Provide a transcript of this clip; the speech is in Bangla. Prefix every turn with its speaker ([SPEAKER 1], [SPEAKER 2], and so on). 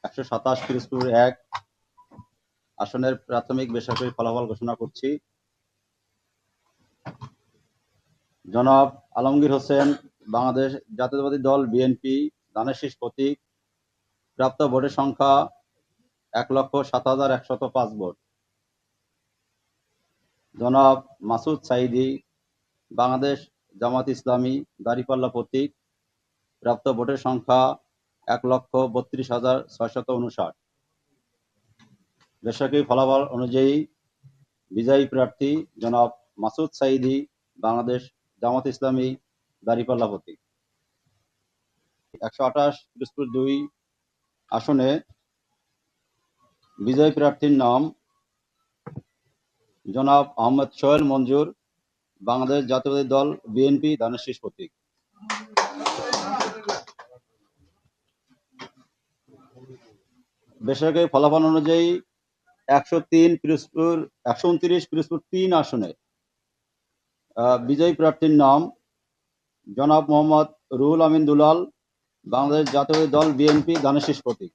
[SPEAKER 1] 127 পিরোজপুর 1 আসনের প্রাথমিক বেসরকারি ফলাফল ঘোষণা করছি। জনাব আলমগীর হোসেন, বাংলাদেশ জাতীয়তাবাদী দল বিএনপি, ধানের শীষ প্রতীক, প্রাপ্ত ভোটের সংখ্যা 1,07,105 ভোট। জনাব মাসুদ সাঈদী, বাংলাদেশ জামাত ইসলামী, দাঁড়িপাল্লা প্রতীক, প্রাপ্ত ভোটের সংখ্যা 1,32,659। বেসরকারি ফলাফল অনুযায়ী বিজয়ী প্রার্থী জনাব মাসুদ সাঈদী, বাংলাদেশ জামাত ইসলামী, দাঁড়িপাল্লা প্রতীক। 128 পিরোজপুর 2 আসনে বিজয়ী প্রার্থীর নাম জনাব আহমদ সোহেল মঞ্জুর, বাংলাদেশ জাতীয়তাবাদী দল বিএনপি, ধানের শীষ প্রতীক। বেসরকারি ফলাফল অনুযায়ী 129 পিরোজপুর 3 আসনে বিজয়ী প্রার্থীর নাম জনাব মোহাম্মদ রুহুল আমিন দুলাল, বাংলাদেশ জাতীয়তাবাদী দল বিএনপি, ধানের শীষ প্রতীক।